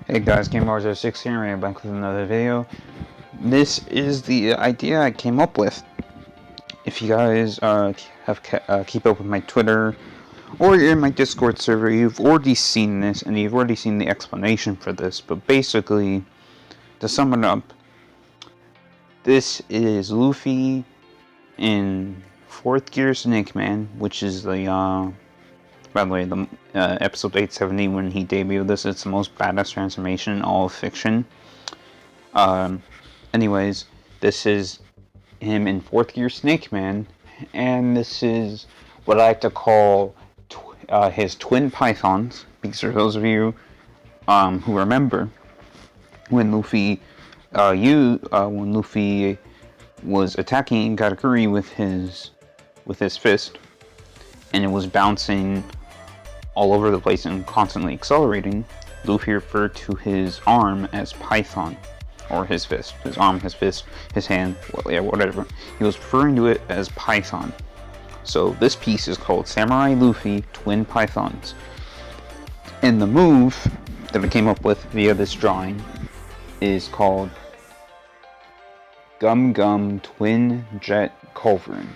Hey guys, GameWars06 here, and I'm back with another video. This is the idea I came up with. If you guys keep up with my Twitter or you're in my Discord server, you've already seen this and you've already seen the explanation for this. But basically, to sum it up, this is Luffy in 4th Gear Snake Man, which is the by the way, the episode 870 when he debuted this, it's the most badass transformation in all of fiction. Anyways, this is him in 4th Gear Snake Man, and this is what I like to call his twin pythons, because for those of you who remember, when Luffy was attacking Katakuri with his fist, and it was bouncing all over the place and constantly accelerating, Luffy referred to his arm as Python, or his fist. His arm, his fist, his hand, well, yeah, whatever. He was referring to it as Python. So this piece is called Samurai Luffy Twin Pythons. And the move that I came up with via this drawing is called Gum Gum Twin Jet Culverin.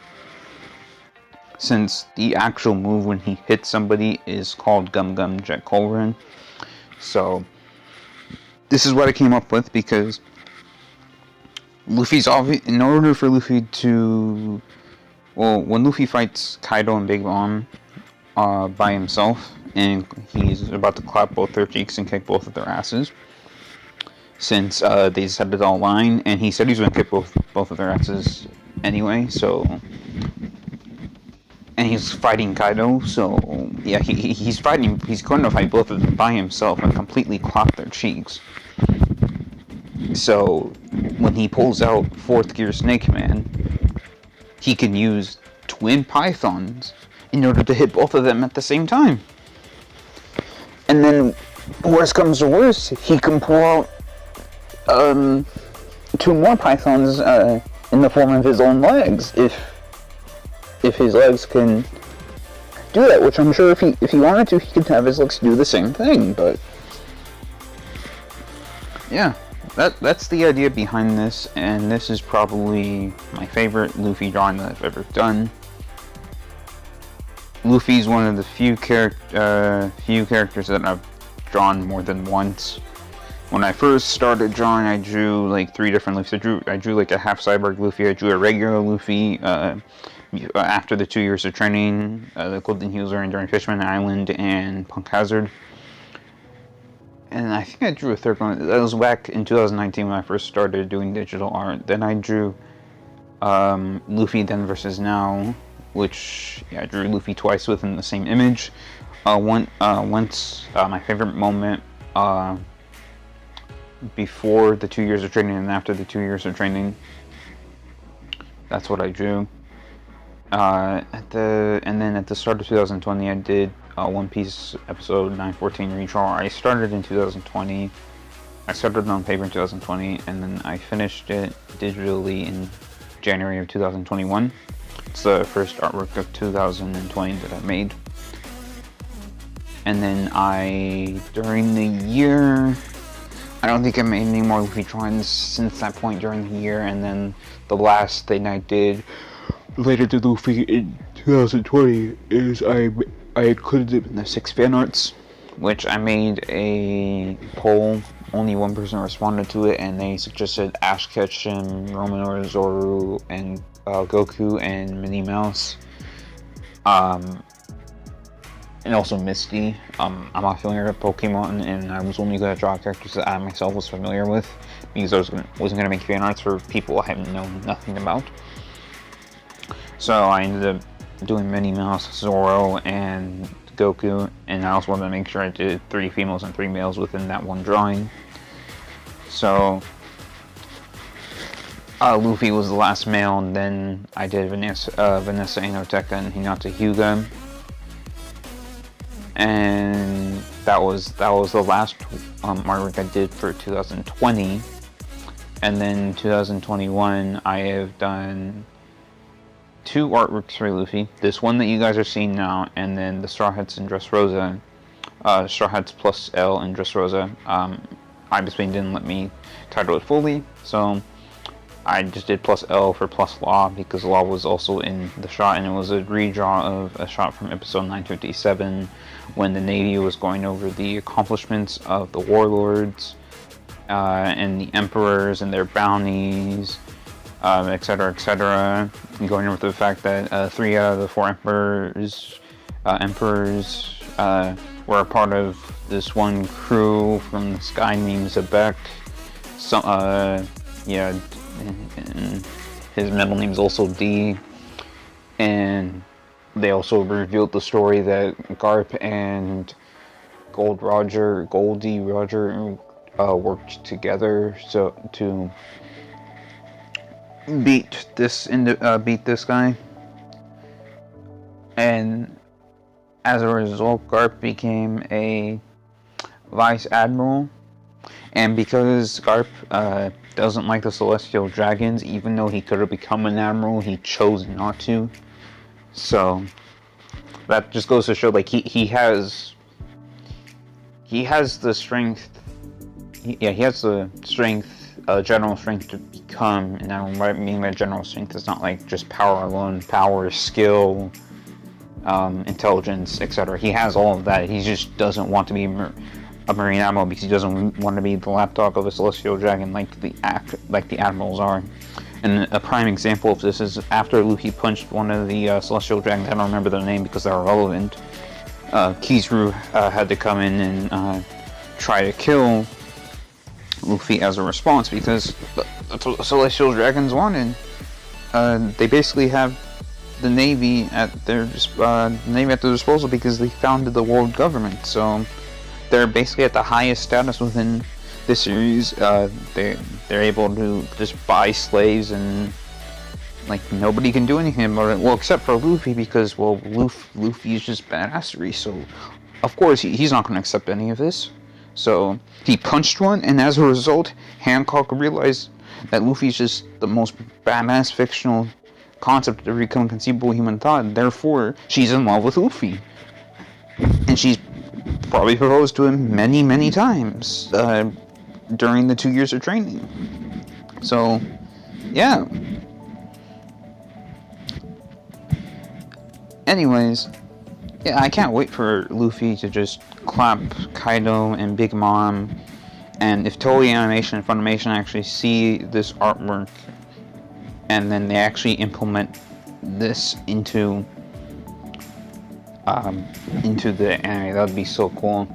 Since the actual move when he hits somebody is called Gum Gum Jet Culverin. So this is what I came up with, because Luffy's in order for Luffy to, well, when Luffy fights Kaido and Big Mom by himself, and he's about to clap both their cheeks and kick both of their asses, since they set it all line, and he said he's going to kick both of their asses anyway, so, and he's fighting Kaido, so yeah, he's going to fight both of them by himself and completely clap their cheeks. So when he pulls out 4th Gear Snake Man, he can use twin pythons in order to hit both of them at the same time. And then, worst comes to worst, he can pull out 2 more pythons in the form of his own legs, if his legs can do that, which I'm sure if he wanted to, he could have his legs do the same thing, but yeah, that's the idea behind this, and this is probably my favorite Luffy drawing that I've ever done. Luffy's one of the few characters that I've drawn more than once. When I first started drawing, I drew like 3 different Luffys. I drew like a half cyborg Luffy, I drew a regular Luffy, after the 2 years of training, the Golden Heels are during Fishman Island and Punk Hazard. And I think I drew a 3rd one. That was back in 2019 when I first started doing digital art. Then I drew Luffy Then versus Now, which, yeah, I drew Luffy twice within the same image. Once my favorite moment before the 2 years of training and after the 2 years of training. That's what I drew. And then at the start of 2020, I did One Piece episode 914 redraw. I started in 2020. I started on paper in 2020, and then I finished it digitally in January of 2021. It's the first artwork of 2020 that I made. And then during the year, I don't think I made any more Luffy drawings since that point during the year, and then the last thing I did related to Luffy in 2020 is I included it in the 6 fan arts, which I made a poll. Only one person responded to it, and they suggested Ash Ketchum, Romanor, Zoru, and Goku and Minnie Mouse, and also Misty. I'm not familiar with Pokemon, and I was only going to draw characters that I myself was familiar with, because I wasn't going to make fan arts for people I have known nothing about. So I ended up doing Minnie Mouse, Zoro, and Goku, and I also wanted to make sure I did 3 females and 3 males within that one drawing. So Luffy was the last male, and then I did Vanessa Inoteka, and Hinata Hyuga, and that was the last artwork I did for 2020. And then 2021, I have done 2 artworks for Luffy. This one that you guys are seeing now, and then the Straw Hats and Dressrosa Straw Hats plus L and Dressrosa. Obviously didn't let me title it fully, so I just did plus L for plus Law because Law was also in the shot, and it was a redraw of a shot from episode 957 when the Navy was going over the accomplishments of the warlords and the emperors and their bounties, etc., etc. Going over the fact that 3 out of the 4 emperors were a part of this one crew from this guy named Zebek. Yeah, and his middle name is also D. And they also revealed the story that Garp and Goldie Roger worked together to beat this guy. And as a result, Garp became a vice admiral. And because Garp doesn't like the Celestial Dragons, even though he could have become an admiral, he chose not to. So that just goes to show, like, he has the strength. He has the strength, general strength to become. And I don't mean by general strength. It's not like just power alone. Power, skill, intelligence, etc. He has all of that. He just doesn't want to be a Marine Admiral because he doesn't want to be the lapdog of a Celestial Dragon like the Admirals are. And a prime example of this is after Luffy punched one of the Celestial Dragons. I don't remember their name because they're irrelevant. Kizaru had to come in and try to kill Luffy as a response because the Celestial Dragons wanted. They basically have the Navy at their disposal because they founded the world government. So they're basically at the highest status within this series. They're able to just buy slaves and like nobody can do anything about it. Well, except for Luffy because Luffy is just badassery. So of course he's not going to accept any of this. So he punched one, and as a result, Hancock realized that Luffy's just the most badass fictional concept of every conceivable human thought. And therefore, she's in love with Luffy, and she's probably proposed to him many times during the 2 years of training. So, yeah. Anyways, yeah, I can't wait for Luffy to just clap Kaido and Big Mom, and if Toei Animation and Funimation actually see this artwork, and then they actually implement this into the anime, that would be so cool.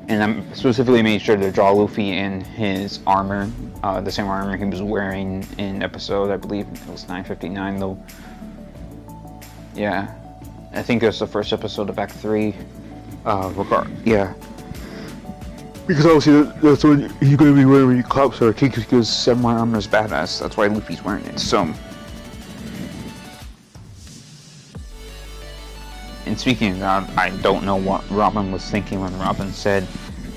And I'm specifically made sure to draw Luffy in his armor, the same armor he was wearing in episode, I believe it was 959 though. Yeah, I think it was the first episode of Act 3. Yeah. Because obviously that's what he's going to be wearing when he claps her cheeks because Samurai armor is badass. That's why Luffy's wearing it. So. And speaking of that, I don't know what Robin was thinking when Robin said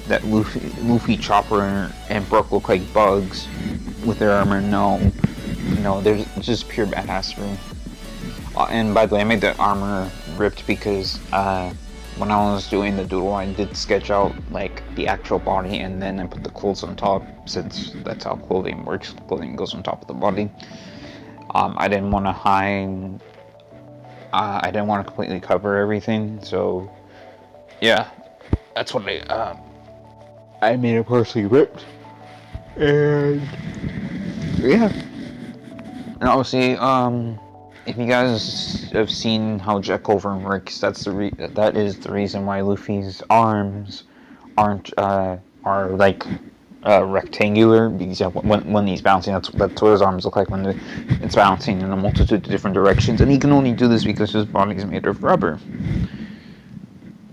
that Luffy, Chopper, and Brook look like bugs with their armor. No, they're just pure badassery. And by the way, I made the armor ripped because when I was doing the doodle, I did sketch out like the actual body, and then I put the clothes on top, since that's how clothing works. Clothing goes on top of the body. I didn't want to hide. I didn't want to completely cover everything, so yeah, that's what I made it partially ripped, and yeah, and obviously, if you guys have seen how Jet Covert works, that is the reason why Luffy's arms are like rectangular, because when he's bouncing, that's what his arms look like when it's bouncing in a multitude of different directions, and he can only do this because his body is made of rubber,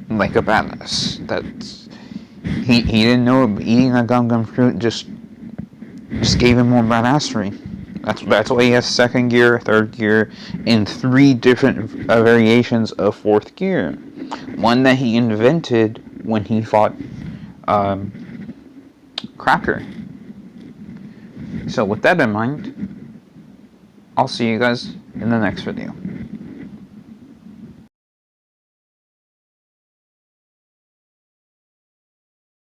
like a badass. He didn't know, but eating that gum fruit just gave him more badassery. That's why he has second gear, third gear, and 3 different variations of fourth gear. One that he invented when he fought Cracker. So with that in mind, I'll see you guys in the next video.